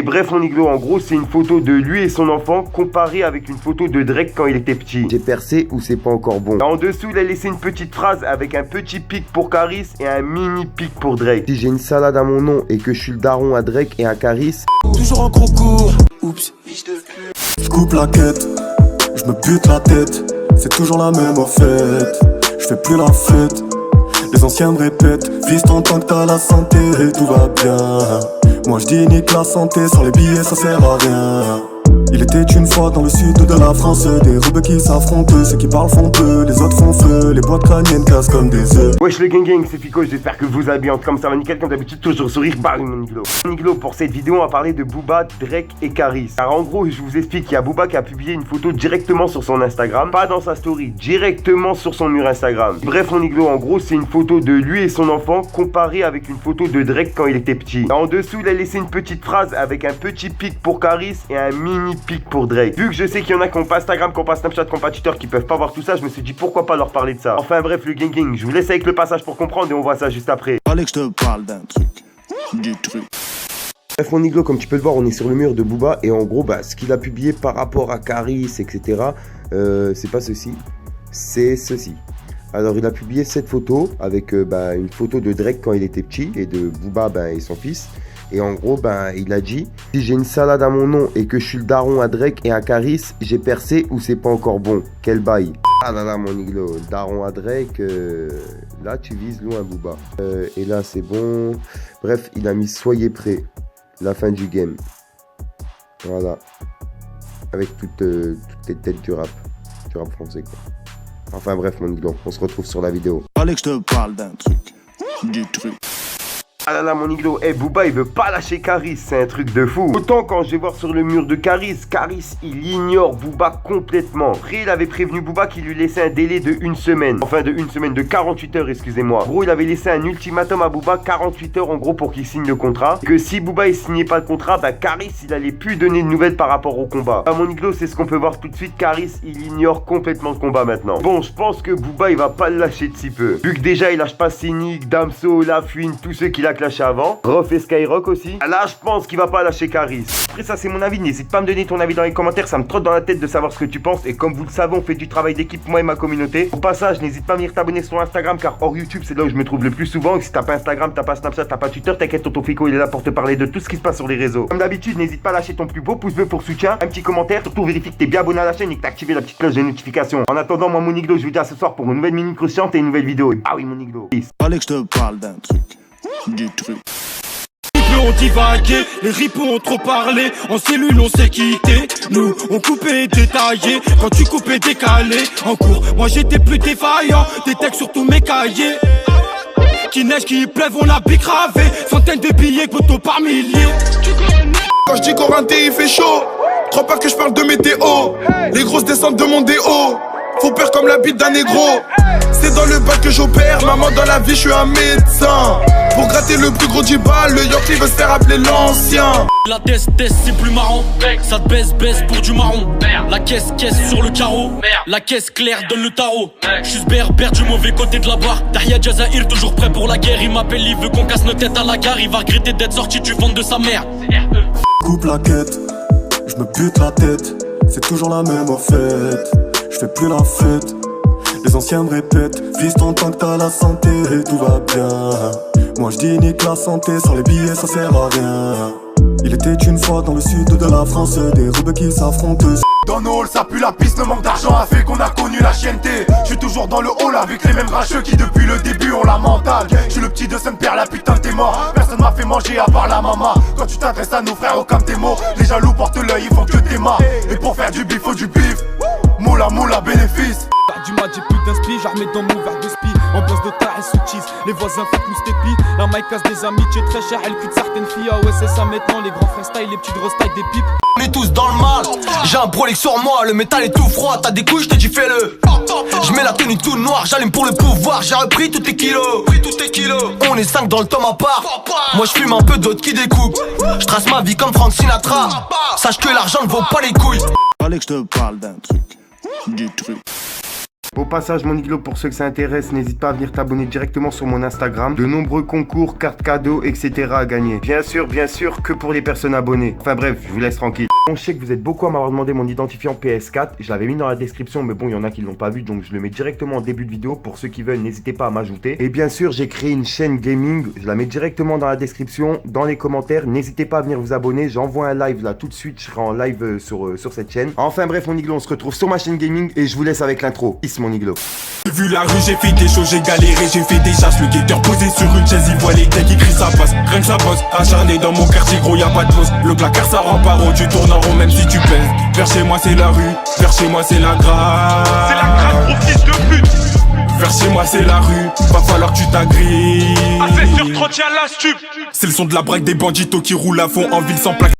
bref mon Iglo, en gros c'est une photo de lui et son enfant comparée avec une photo de Drake quand il était petit. J'ai percé ou c'est pas encore bon. En dessous il a laissé une petite phrase avec un petit pic pour Caris et un mini pic pour Drake. Si j'ai une salade à mon nom et que je suis le daron à Drake et à Caris, toujours en gros cours. Oups, je coupe la quête, je me bute la tête. C'est toujours la même en fait. Je fais plus la fête. Les anciens me répètent, fils tant que t'as la santé, tout va bien. Moi je dis nique la santé, sans les billets ça sert à rien. Il était une fois dans le sud de la France, des rebeux qui s'affrontent, ceux qui parlent font peu, les autres font feu, les boîtes crâniennes cassent comme des œufs. Wesh le gang, c'est Fico, j'espère que vous allez bien, comme ça va nickel, comme d'habitude, toujours sourire, bang mon Iglo. Mon Iglo, pour cette vidéo, on va parler de Booba, Drake et Caris. Alors en gros, je vous explique, il y a Booba qui a publié une photo directement sur son Instagram, pas dans sa story, directement sur son mur Instagram. Bref mon Iglo, en gros, c'est une photo de lui et son enfant comparée avec une photo de Drake quand il était petit. En dessous, il a laissé une petite phrase avec un petit pic pour Caris et un mini pic pour Drake. Vu que je sais qu'il y en a qui n'ont pas Instagram, qui n'ont pas Snapchat, qui n'ont pas Twitter, qui peuvent pas voir tout ça, je me suis dit pourquoi pas leur parler de ça. Enfin bref le gang, je vous laisse avec le passage pour comprendre et on voit ça juste après. Fallait que je te parle d'un truc, du truc. Bref mon Iglo, comme tu peux le voir, on est sur le mur de Booba et en gros ce qu'il a publié par rapport à Caris, etc. C'est pas ceci, c'est ceci. Alors il a publié cette photo avec une photo de Drake quand il était petit et de Booba et son fils. Et en gros, il a dit, si j'ai une salade à mon nom et que je suis le daron à Drake et à Caris, j'ai percé ou c'est pas encore bon. Quel bail. Ah là là, mon Iglo, daron à Drake, là tu vises loin, Booba. Et là c'est bon. Bref, il a mis soyez prêts, la fin du game. Voilà. Avec toutes les têtes du rap français quoi. Enfin bref, mon Iglo, on se retrouve sur la vidéo. Fallait que je te parle d'un truc, du truc. Ah là là mon Iglo, Booba il veut pas lâcher Caris, c'est un truc de fou. Autant quand je vais voir sur le mur de Caris il ignore Booba complètement. Après il avait prévenu Booba qu'il lui laissait un délai de une semaine. Enfin de une semaine, de 48 heures excusez-moi. En gros il avait laissé un ultimatum à Booba, 48 heures en gros pour qu'il signe le contrat. Que si Booba il signait pas le contrat, Caris il allait plus donner de nouvelles par rapport au combat. Mon Iglo c'est ce qu'on peut voir tout de suite, Caris il ignore complètement le combat maintenant. Bon je pense que Booba il va pas le lâcher de si peu. Vu que déjà il lâche pas Scénic, Damso, La Fouine, tous ceux qu'il a lâché avant. Rof et Skyrock aussi. Là je pense qu'il va pas lâcher Caris. Après ça c'est mon avis, n'hésite pas à me donner ton avis dans les commentaires, ça me trotte dans la tête de savoir ce que tu penses. Et comme vous le savez on fait du travail d'équipe moi et ma communauté. Au passage n'hésite pas à venir t'abonner sur Instagram car hors YouTube c'est là où je me trouve le plus souvent. Et si t'as pas Instagram, t'as pas Snapchat, t'as pas Twitter, t'inquiète tonton Fico il est là pour te parler de tout ce qui se passe sur les réseaux. Comme d'habitude n'hésite pas à lâcher ton plus beau pouce bleu pour soutien, un petit commentaire, surtout vérifie que t'es bien abonné à la chaîne et que t'as activé la petite cloche de notification. En attendant moi mon Iglo je vous dis à ce soir pour une nouvelle mini croustillante et une nouvelle vidéo. Ah oui mon Iglo. Peace. Fallait que je te parle d'un truc, du truc. On divaguait, les ripoux ont trop parlé, en cellule on s'est quitté, nous on coupait et détaillé, quand tu coupais décalé, en cours, moi j'étais plus défaillant, des textes sur tous mes cahiers, qui neige, qui pleuve, on a bicravé, centaines de billets, poteaux par milliers. Quand je dis Corenté il fait chaud, crois pas que je parle de météo, les grosses descentes de mon déo, faut peur comme la bite d'un négro. C'est dans le bac que j'opère, maman dans la vie je suis un médecin. Pour gratter le plus gros du bal, le Yorkie veut se faire appeler l'ancien. La test c'est plus marrant, ça te baisse pour du marron. La caisse sur le carreau, la caisse claire donne le tarot. J'suis berbère du mauvais côté de la barre. Tahia Jazair toujours prêt pour la guerre. Il m'appelle, il veut qu'on casse nos têtes à la gare. Il va regretter d'être sorti du ventre de sa mère. Coupe la quête, je me bute la tête. C'est toujours la même en fait. Je fais plus la fête. Les anciens me répètent, fils tant que t'as la santé, tout va bien. Moi je dis nique la santé, sans les billets ça sert à rien. Il était une fois dans le sud de la France, des rebeux qui s'affrontent. Dans nos halls ça pue la piste, le manque d'argent a fait qu'on a connu la chienneté. Je suis toujours dans le hall avec les mêmes racheux qui depuis le début ont la mentale. Je suis le petit de Saint-Père, la putain t'es mort. Personne m'a fait manger à part la maman. Quand tu t'adresses à nos frères, comme tes mots, les jaloux portent l'œil, ils font que tes mains. Et pour faire du bif, faut du bif. Moula moula bénéfice. Du mat j'ai plus d'inspi, j'armets dans mon verre de spi. Ambiance de taré sous cheese, les voisins font nous stépi. La maille casse des amitiés très chères, elle cul de certaines filles. Ah ouais c'est ça maintenant, les grands freestyle, les petits restaille des pipes. On est tous dans le mal, j'ai un Rolex sur moi, le métal est tout froid, t'as des couilles, je t'ai dit fais-le. Je mets la tenue tout noire, j'allume pour le pouvoir, j'ai repris tous tes kilos. On est 5 dans le tome à part, moi je fume un peu d'autres qui découpent. Je trace ma vie comme Frank Sinatra, sache que l'argent ne vaut pas les couilles. Fallait que je te parle d'un truc, du truc. Au passage, mon iglo, pour ceux que ça intéresse, n'hésite pas à venir t'abonner directement sur mon Instagram. De nombreux concours, cartes cadeaux, etc. à gagner. Bien sûr, que pour les personnes abonnées. Enfin bref, je vous laisse tranquille. Bon, je sais que vous êtes beaucoup à m'avoir demandé mon identifiant PS4. Je l'avais mis dans la description, mais bon, il y en a qui l'ont pas vu, donc je le mets directement en début de vidéo. Pour ceux qui veulent, n'hésitez pas à m'ajouter. Et bien sûr, j'ai créé une chaîne gaming. Je la mets directement dans la description, dans les commentaires. N'hésitez pas à venir vous abonner. J'envoie un live là tout de suite. Je serai en live sur cette chaîne. Enfin bref, mon iglo, on se retrouve sur ma chaîne gaming et je vous laisse avec l'intro. Peace, mon iglo. J'ai vu la rue, j'ai fait des choses, j'ai galéré, j'ai fait des chasses. Le guetteur posé sur une chaise, il voit les gars qui crient ça passe. Rien que ça bosse, acharné dans mon quartier, gros y'a pas de pause. Le placard ça rend pas rond, tu tournes en rond même si tu pèses. Vers chez moi c'est la rue, vers chez moi c'est la grâce. C'est la grâce, gros fils de pute. Vers chez moi c'est la rue, va falloir que tu t'agrippes. À 16h30 y'a la stup. C'est le son de la braque des banditos qui roulent à fond en ville sans plaque.